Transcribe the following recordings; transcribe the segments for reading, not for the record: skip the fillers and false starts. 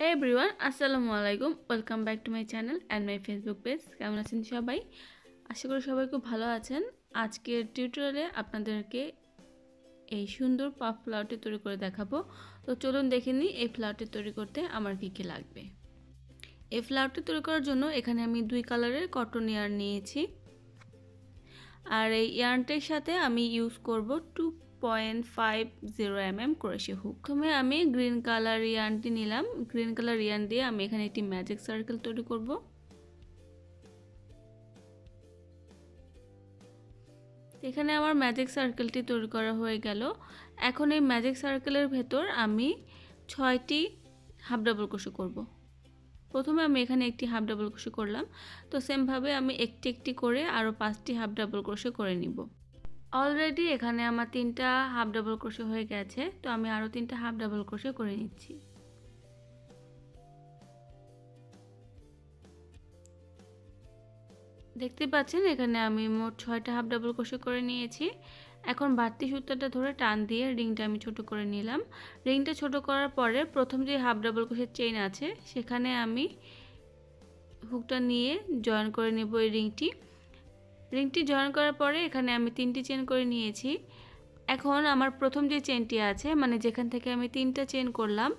Hey everyone, আসসালামু আলাইকুম। Welcome back to my channel and my Facebook page. কেমন আছেন সবাই? আশা করি সবাই খুব ভালো আছেন। আজকের টিউটোরিয়ালে আপনাদেরকে এই সুন্দর পাফ ফ্লাওয়ারটি তৈরি করে দেখাবো। তো চলুন দেখে নিই এই ফ্লাওয়ারটি তৈরি করতে আমার কী কী লাগবে। এই ফ্লাওয়ারটি তৈরি করার জন্য এখানে আমি 2 কালারের কটন ইয়ার্ন নিয়েছি। আর এই ইয়ার্নটির সাথে আমি ইউজ করব 2.50 mm ক্রোশে হুক। প্রথমে আমি গ্রিন কালার ইয়ার্নটি নিলাম। গ্রিন কালার ইয়ার্ন দিয়ে আমি এখানে একটি ম্যাজিক সার্কেল তৈরি করব। এখানে আমার ম্যাজিক সার্কেলটি তৈরি করা হয়ে গেল। এখন এই ম্যাজিক সার্কেলের ভেতর আমি 6টি হাফ ডাবল ক্রোশে করব। প্রথমে আমি এখানে একটি হাফ ডাবল ক্রোশে করলাম। তো সেম ভাবে আমি একটি একটি করে আরো 5টি হাফ ডাবল ক্রোশে করে নিব। অলরেডি এখানে আমার 3টা হাফ ডাবল ক্রোশে হয়ে গেছে। তো আমি আরো 3টা হাফ ডাবল ক্রোশে করে নিচ্ছি। দেখতে পাচ্ছেন এখানে আমি মোট 6টা হাফ ডাবল ক্রোশে করে নিয়েছি। এখন বাড়তি সুতাটা ধরে টান দিয়ে রিংটা আমি ছোট করে নিলাম। রিংটা ছোট করার পরে প্রথম যে হাফ ডাবল ক্রোশের চেইন আছে সেখানে আমি হুকটা নিয়ে জয়েন করে নেব এই রিংটি জয়েন করার পরে এখানে আমি 3টি চেইন করে নিয়েছি। এখন আমার প্রথম যে চেইনটি আছে মানে যেখান থেকে আমি 3টা চেইন করলাম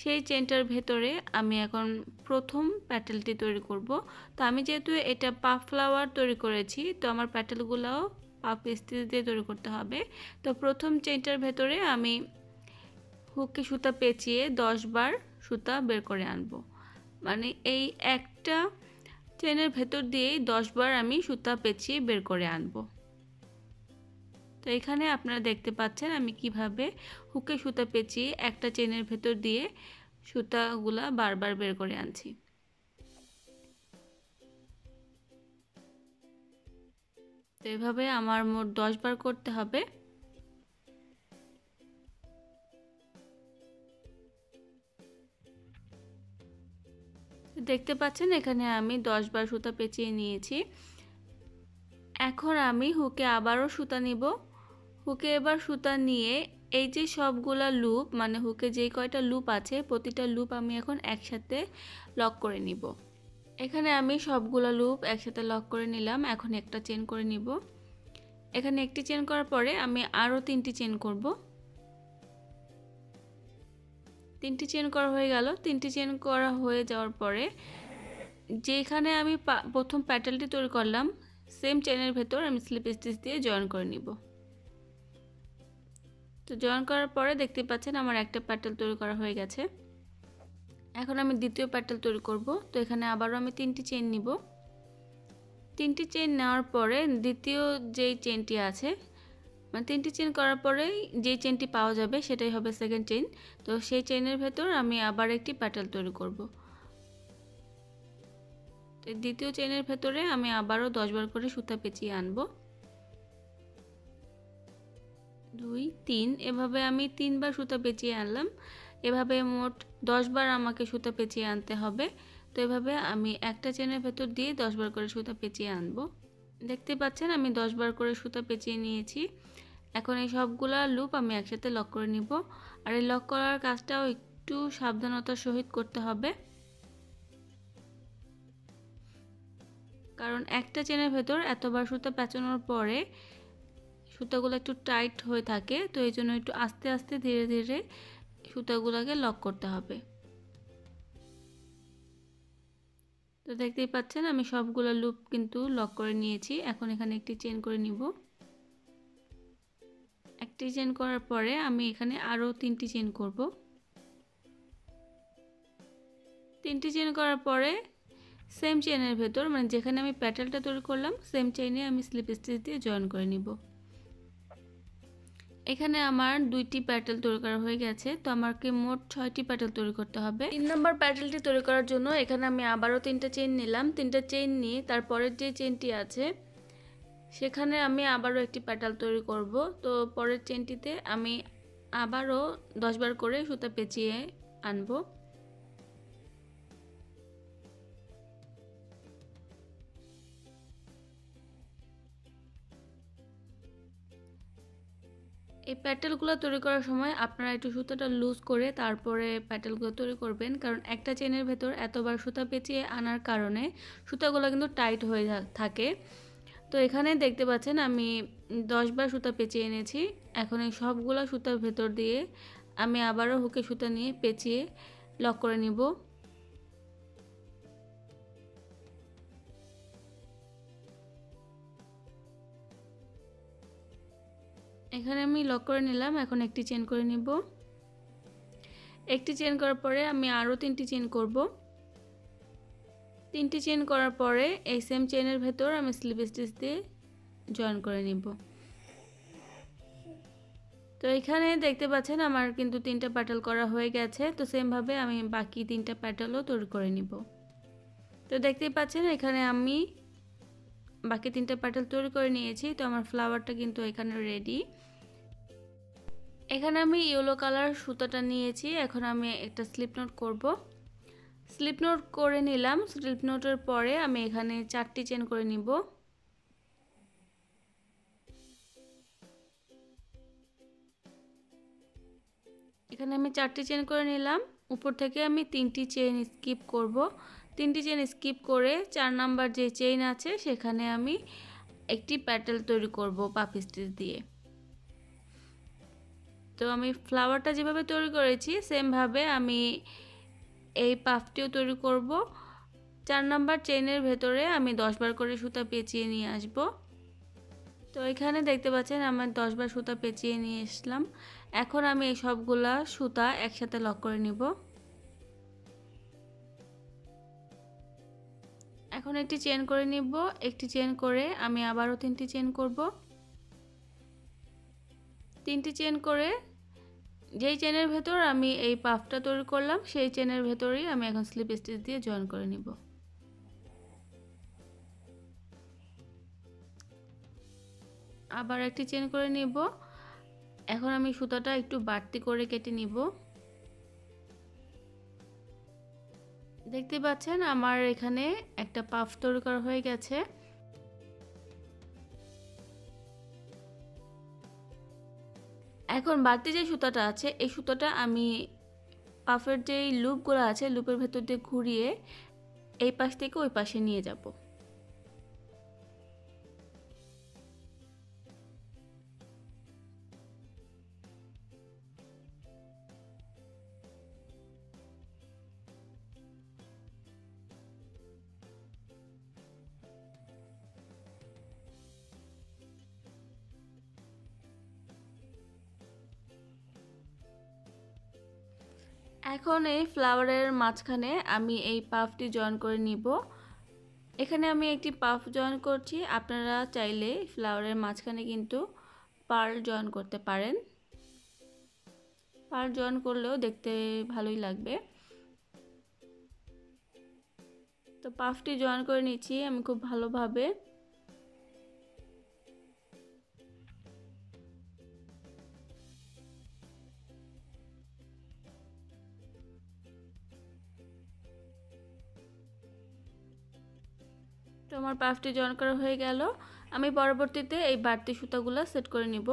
সেই চেইনটার ভেতরে আমি এখন প্রথম প্যাটেলটি তৈরি করব। তো আমি যেহেতু এটা পাফ ফ্লাওয়ার তৈরি করেছি তো আমার প্যাটেলগুলোও পাফ স্টিচ দিয়ে তৈরি করতে হবে। তো প্রথম চেইনটার ভেতরে আমি হুকে সুতা পেঁচিয়ে 10 বার সুতা বের করে আনবো। মানে এই একটা চেইনের ভেতর দিয়েই 10 বার আমি সুতা পেঁচিয়ে বের করে আনবো। তো এখানে আপনারা দেখতে পাচ্ছেন আমি কিভাবে হুকে সুতা পেঁচিয়ে একটা চেইনের ভেতর দিয়ে সুতাগুলা বারবার বের করে আনছি। তো এভাবে আমার মোট 10 বার করতে হবে। দেখতে পাচ্ছেন এখানে আমি 10 বার সুতা পেঁচিয়ে নিয়েছি। এখন আমি হুকে আবারও সুতা নিব। হুকে এবার সুতা নিয়ে এই যে সবগুলা লুপ মানে হুকে যেই কয়টা লুপ আছে প্রতিটা লুপ আমি এখন একসাথে লক করে নিব। এখানে আমি সবগুলা লুপ একসাথে লক করে নিলাম। এখন একটা চেন করে নিব। এখানে একটি চেন করার পরে আমি আরো 3টি চেন করব। 3টি চেন করা হয়ে গেল। 3টি চেন করা হয়ে যাওয়ার পরে যেখানে আমি প্রথম প্যাটেলটি তৈরি করলাম সেম চেনের ভেতর আমি স্লিপ স্টিচ দিয়ে জয়েন করে নিব। তো জয়েন করার পরে দেখতে পাচ্ছেন আমার একটা প্যাটেল তৈরি করা হয়ে গেছে। এখন আমি দ্বিতীয় প্যাটেল তৈরি করব। তো এখানে আবারও আমি 3টি চেইন নিব। 3টি চেইন নেওয়ার পরে দ্বিতীয় যেই চেইনটি আছে মানে 3টি চেইন করার পরে যেই চেইনটি পাওয়া যাবে সেটাই হবে সেকেন্ড চেইন। তো সেই চেইনের ভেতর আমি আবার একটি প্যাটেল তৈরি করব। তো দ্বিতীয় চেইনের ভেতরে আমি আবারও 10 বার করে সুতা পেঁচিয়ে আনব। 2 3 এভাবে আমি 3 বার সুতা পেঁচিয়ে আনলাম। এভাবে মোট 10 বার আমাকে সুতা পেঁচিয়ে আনতে হবে। তো এভাবে আমি একটা চেনের ভেতর দিয়ে 10 বার করে সুতা পেঁচিয়ে আনব। দেখতে পাচ্ছেন আমি 10 বার করে সুতা পেঁচিয়ে নিয়েছি। এখন এই সবগুলা লুপ আমি একসাথে লক করে নিব। আর এই লক করার কাজটাও একটু সাবধানতার সহিত করতে হবে, কারণ একটা চেনের ভেতর এতবার সুতা পেঁচানোর পরে সুতাগুলো একটু টাইট হয়ে থাকে। তো এই জন্য একটু আস্তে আস্তে ধীরে ধীরে সুতাগুলোকে লক করতে হবে। তো দেখতেই পাচ্ছেন আমি সবগুলো লুপ কিন্তু লক করে নিয়েছি। এখন এখানে একটি চেন করে নিব। একটি চেন করার পরে আমি এখানে আরো 3টি চেন করব। 3টি চেন করার পরে সেম চেনের ভেতর মানে যেখানে আমি প্যাটেলটা তৈরি করলাম সেম চেইনে আমি স্লিপ স্টিচ দিয়ে জয়েন করে নিব। এখানে আমার 2টি প্যাটেল তৈরি করা হয়ে গেছে। তো আমাকে মোট 6টি প্যাটেল তৈরি করতে হবে। 3 নম্বর প্যাটেলটি তৈরি করার জন্য এখানে আমি আবারও 3টা চেইন নিলাম। 3টা চেইন নিয়ে তারপরের যে চেইনটি আছে সেখানে আমি আবারও একটি প্যাটেল তৈরি করব। তো পরের চেইনটিতে আমি আবারও 10 বার করে সুতা পেঁচিয়ে আনব। এই প্যাটেলগুলো তৈরি করার সময় আপনারা একটু সুতাটা লুজ করে তারপরে প্যাটেলগুলো তৈরি করবেন, কারণ একটা চেনের ভেতর এতবার সুতা পেঁচিয়ে আনার কারণে সুতাগুলো কিন্তু টাইট হয়ে থাকে। তো এখানে দেখতে পাচ্ছেন আমি 10 বার সুতা পেঁচিয়ে এনেছি। এখন এই সবগুলো সুতার ভেতর দিয়ে আমি আবারও হুকে সুতা নিয়ে পেঁচিয়ে লক করে নিব। এখানে আমি লক করে নিলাম। এখন একটি চেন করে নিব। একটি চেন করার পরে আমি আরও 3টি চেন করব। 3টি চেন করার পরে এই সেম চেনের ভেতর আমি স্লিপ স্টিচ দিয়ে জয়েন করে নিব। তো এখানে দেখতে পাচ্ছেন আমার কিন্তু 3টা প্যাটেল করা হয়ে গেছে। তো সেম ভাবে আমি বাকি 3টা প্যাটেলও তৈরি করে নিব। তো দেখতেই পাচ্ছেন এখানে আমি বাকি 3টা প্যাটেল তৈরি করে নিয়েছি। তো আমার ফ্লাওয়ারটা কিন্তু এখানে রেডি। এখানে আমি ইয়েলো কালার সুতাটা নিয়েছি। এখন আমি একটা স্লিপ নোট করব। স্লিপ নোট করে নিলাম। স্লিপ নোটের পরে আমি এখানে 4টি চেন করে নিব। এখানে আমি 4টি চেন করে নিলাম। উপর থেকে আমি 3টি চেন স্কিপ করব। 3টি চেন স্কিপ করে 4 নাম্বার যে চেইন আছে সেখানে আমি একটি প্যাটেল তৈরি করব পাফ স্টিচ দিয়ে। তো আমি ফ্লাওয়ারটা যেভাবে তৈরি করেছি সেম ভাবে আমি এই পাফটিও তৈরি করব। 4 নাম্বার চেইনের ভেতরে আমি 10 বার করে সুতা পেঁচিয়ে নিয়ে আসব। তো এখানে দেখতে পাচ্ছেন আমার 10 বার সুতা পেঁচিয়ে নিয়ে আসলাম। এখন আমি এই সবগুলা সুতা একসাথে লক করে নিব। এখন একটি চেন করে নিব। একটি চেন করে আমি আবারও 3টি চেন করব। 3টি চেন করে যেই চেনের ভেতর আমি এই পাফটা তৈরি করলাম সেই চেনের ভেতরেই আমি এখন স্লিপ স্টিচ দিয়ে জয়েন করে নিব। আবার একটি চেন করে নিব। এখন আমি সুতাটা একটু বাড়তি করে কেটে নিব। দেখতে পাচ্ছেন আমার এখানে একটা পাফ তৈরি করা হয়ে গেছে। এখন বাড়তি যে সুতাটা আছে এই সুতাটা আমি পাফের যে লুপগুলো আছে লুপের ভেতর দিয়ে ঘুরিয়ে এই পাশ থেকে ওই পাশে নিয়ে যাব। এখন এই ফ্লাওয়ারের মাঝখানে আমি এই পাফটি জয়েন করে নিব। এখানে আমি একটি পাফ জয়েন করছি। আপনারা চাইলে ফ্লাওয়ারের মাঝখানে কিন্তু পার্ল জয়েন করতে পারেন। পার্ল জয়েন করলেও দেখতে ভালোই লাগবে। তো পাফটি জয়েন করে নিচ্ছি আমি খুব ভালোভাবে। তো আমার পাফটি জয়েন করা হয়ে গেল। আমি পরবর্তীতে এই বাড়তি সুতাগুলো সেট করে নিব।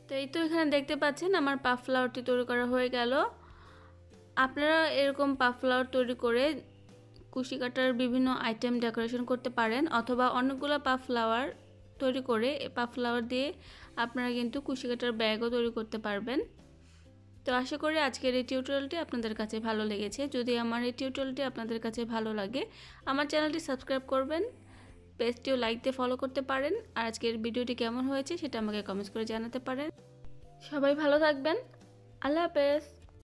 তো এই তো এখানে দেখতে পাচ্ছেন আমার পাফ ফ্লাওয়ারটি তৈরি করা হয়ে গেল। আপনারা এরকম পাফ ফ্লাওয়ার তৈরি করে কুশি কাটার বিভিন্ন আইটেম ডেকোরেশন করতে পারেন, অথবা অনেকগুলো পাফ ফ্লাওয়ার তৈরি করে এই পাফ ফ্লাওয়ার দিয়ে আপনারা কিন্তু কুশি কাটার ব্যাগও তৈরি করতে পারবেন। তো আশা করি আজকের এই টিউটোরিয়ালটি আপনাদের কাছে ভালো লেগেছে। যদি আমার এই টিউটোরিয়ালটি আপনাদের কাছে ভালো লাগে আমার চ্যানেলটি সাবস্ক্রাইব করবেন, পেজটিও লাইক দিয়ে ফলো করতে পারেন। আর আজকের ভিডিওটি কেমন হয়েছে সেটা আমাকে কমেন্টস করে জানাতে পারেন। সবাই ভালো থাকবেন। আল্লাহ হাফেজ।